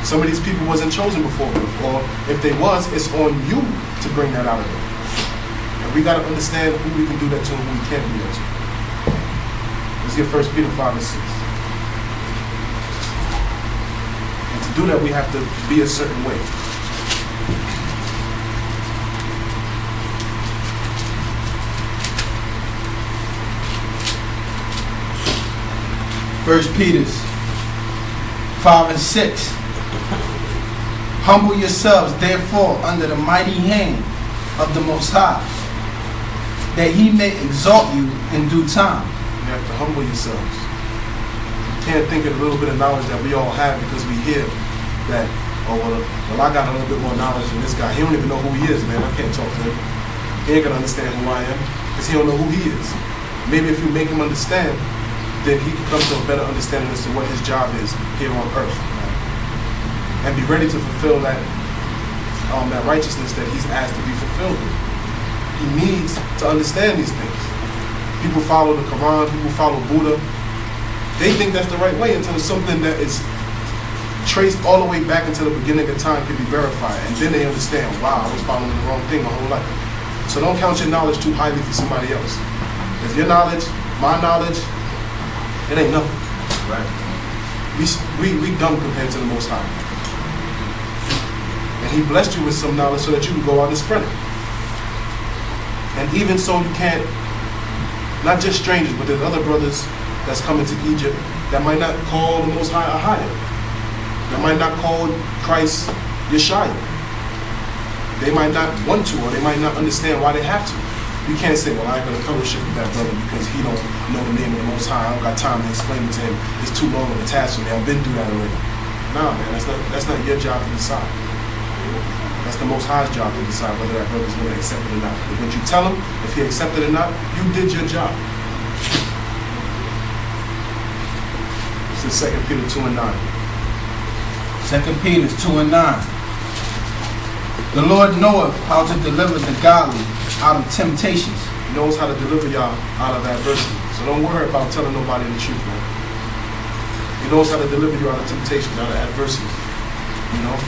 Some of these people wasn't chosen before birth, or if they was, it's on you to bring that out of them. And we got to understand who we can do that to and who we can't do that to. Let's get 1 Peter 5 and 6. And to do that, we have to be a certain way. First Peter 5 and 6. Humble yourselves, therefore, under the mighty hand of the Most High, that He may exalt you in due time. You have to humble yourselves. You can't think of the little bit of knowledge that we all have because we hear that, oh, well, I got a little bit more knowledge than this guy. He don't even know who he is, man. I can't talk to him. He ain't gonna understand who I am because he don't know who he is. Maybe if you make him understand, then he can come to a better understanding as to what his job is here on earth. And be ready to fulfill that righteousness that he's asked to be fulfilled with. He needs to understand these things. People follow the Quran, people follow Buddha. They think that's the right way until something that is traced all the way back into the beginning of time can be verified. And then they understand, wow, I was following the wrong thing my whole life. So don't count your knowledge too highly for somebody else. Because your knowledge, my knowledge, it ain't nothing. Right? We dumb compared to the Most High. And He blessed you with some knowledge so that you can go out and spread it. And even so, you can't, not just strangers, but there's other brothers that's coming to Egypt that might not call the Most High Ahia, that might not call Christ Yeshua. They might not want to, or they might not understand why they have to. You can't say, well, I ain't going to fellowship with that brother because he don't know the name of the Most High. I don't got time to explain it to him. It's too long of a task for me. I've been through that already. Nah, man, that's not your job to decide. That's the Most High's job to decide whether that brother's going to accept it or not. But when you tell him if he accepted it or not, you did your job. This is 2 Peter 2 and 9. 2 Peter 2 and 9. The Lord knoweth how to deliver the godly out of temptations. He knows how to deliver y'all out of adversity. So don't worry about telling nobody the truth, man. He knows how to deliver you out of temptations, out of adversity. You know?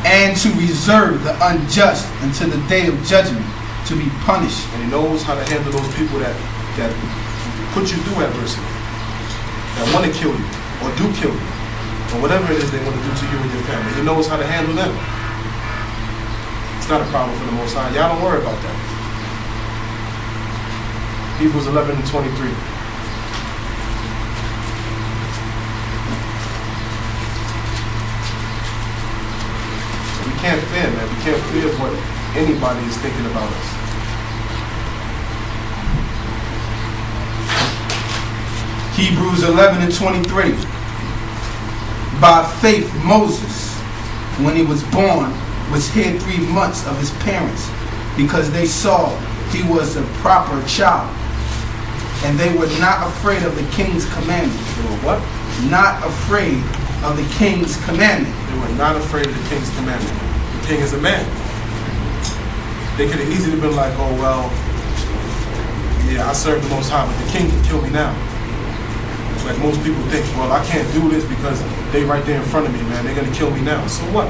And to reserve the unjust until the day of judgment, to be punished. And He knows how to handle those people that put you through adversity, that want to kill you, or do kill you, or whatever it is they want to do to you and your family. He knows how to handle them. It's not a problem for the Most High. Y'all don't worry about that. Hebrews 11 and 23. We can't fear, man. We can't fear what anybody is thinking about us. Hebrews 11 and 23. By faith, Moses, when he was born, was hid 3 months of his parents, because they saw he was a proper child, and they were not afraid of the king's commandment. They were what? Not afraid of the king's commandment. They were not afraid of the king's commandment. The king is a man. They could have easily been like, oh, well, yeah, I serve the Most High, but the king can kill me now. Like most people think, well, I can't do this because they right there in front of me, man. They're going to kill me now. So what?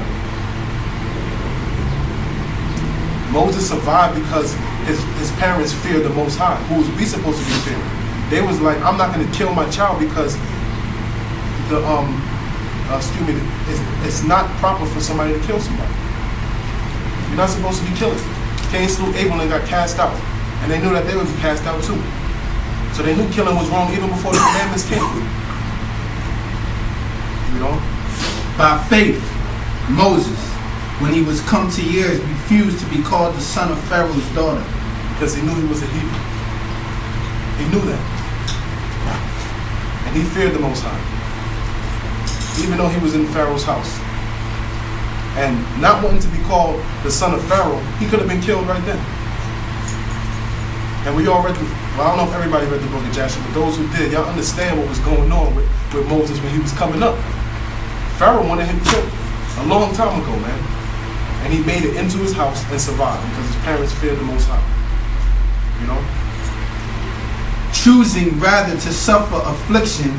Moses survived because his parents feared the Most High. Who was we supposed to be fearing? They was like, I'm not going to kill my child because it's not proper for somebody to kill somebody. You're not supposed to be killing. Cain slew Abel and got cast out. And they knew that they would be cast out too. So they knew killing was wrong even before the commandments came. You know? By faith, Moses, when he was come to years, refused to be called the son of Pharaoh's daughter. Because he knew he was a Hebrew. He knew that. And he feared the Most High. Even though he was in Pharaoh's house. And not wanting to be called the son of Pharaoh, he could have been killed right then. And we all read, well, I don't know if everybody read the book of Joshua, but those who did, y'all understand what was going on with Moses when he was coming up. Pharaoh wanted him killed a long time ago, man. And he made it into his house and survived because his parents feared the Most High. You know? Choosing rather to suffer affliction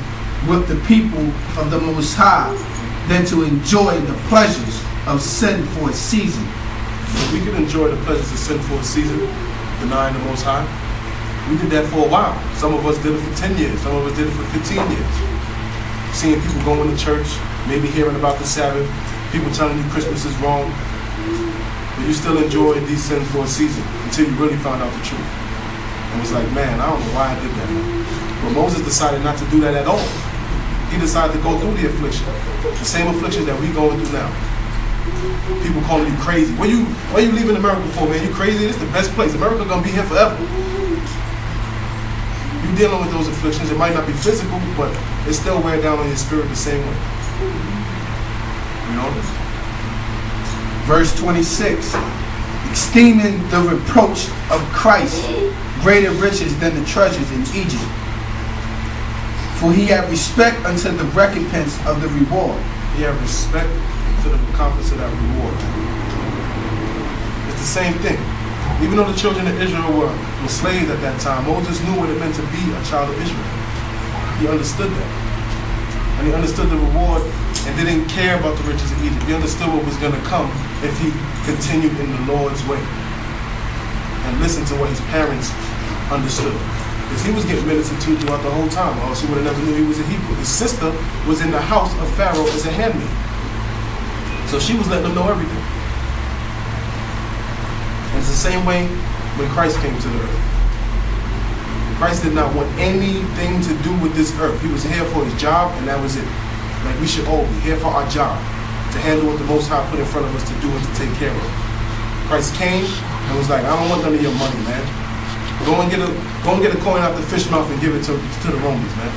with the people of the Most High than to enjoy the pleasures of sin for a season. If we could enjoy the pleasures of sin for a season, denying the Most High, we did that for a while. Some of us did it for 10 years. Some of us did it for 15 years. Seeing people going to church, maybe hearing about the Sabbath, people telling you Christmas is wrong, but you still enjoyed these sins for a season until you really found out the truth. And was like, man, I don't know why I did that. But Moses decided not to do that at all. He decided to go through the affliction, the same affliction that we going through now. People calling you crazy. Why you leaving America for, man? You crazy? This is the best place. America gonna be here forever. You dealing with those afflictions. It might not be physical, but it still wear down on your spirit the same way. You know? Verse 26, esteeming the reproach of Christ greater riches than the treasures in Egypt. For he had respect unto the recompense of the reward. He had respect to the recompense of that reward. It's the same thing. Even though the children of Israel were slaves at that time, Moses knew what it meant to be a child of Israel. He understood that. And he understood the reward and didn't care about the riches of Egypt. He understood what was going to come if he continued in the Lord's way and listened to what his parents understood. Because he was getting ministered to throughout the whole time, or else he would have never knew he was a Hebrew. His sister was in the house of Pharaoh as a handmaid. So she was letting him know everything. And it's the same way when Christ came to the earth. Christ did not want anything to do with this earth. He was here for his job, and that was it. Like we should all be here for our job, to handle what the Most High put in front of us to do and to take care of. Christ came and was like, I don't want none of your money, man. Go and get a coin out the fish mouth and give it to the Romans, man.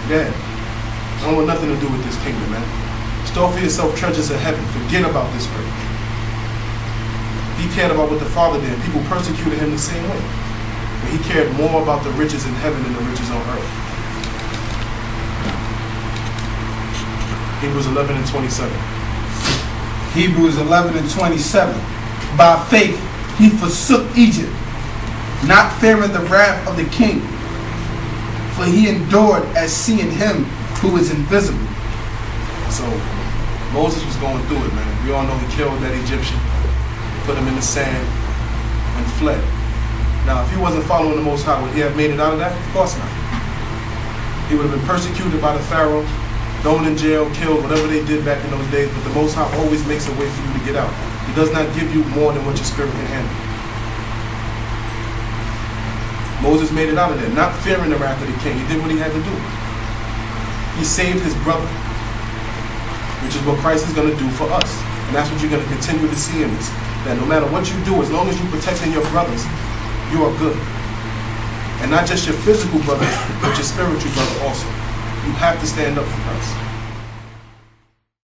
Yeah. I don't want nothing to do with this kingdom, man. Store for yourself treasures in heaven. Forget about this earth. He cared about what the Father did. People persecuted him the same way. But he cared more about the riches in heaven than the riches on earth. Hebrews 11 and 27. Hebrews 11 and 27. By faith he forsook Egypt, not fearing the wrath of the king, for he endured as seeing him who is invisible. So Moses was going through it, man. We all know he killed that Egyptian, put him in the sand, and fled. Now, if he wasn't following the Most High, would he have made it out of that? Of course not. He would have been persecuted by the Pharaoh, thrown in jail, killed, whatever they did back in those days. But the Most High always makes a way for you to get out. He does not give you more than what your spirit can handle. Moses made it out of there, not fearing the wrath of the king. He did what he had to do. He saved his brother, which is what Christ is going to do for us. And that's what you're going to continue to see in this. That no matter what you do, as long as you're protecting your brothers, you are good. And not just your physical brother, but your spiritual brother also. You have to stand up for Christ.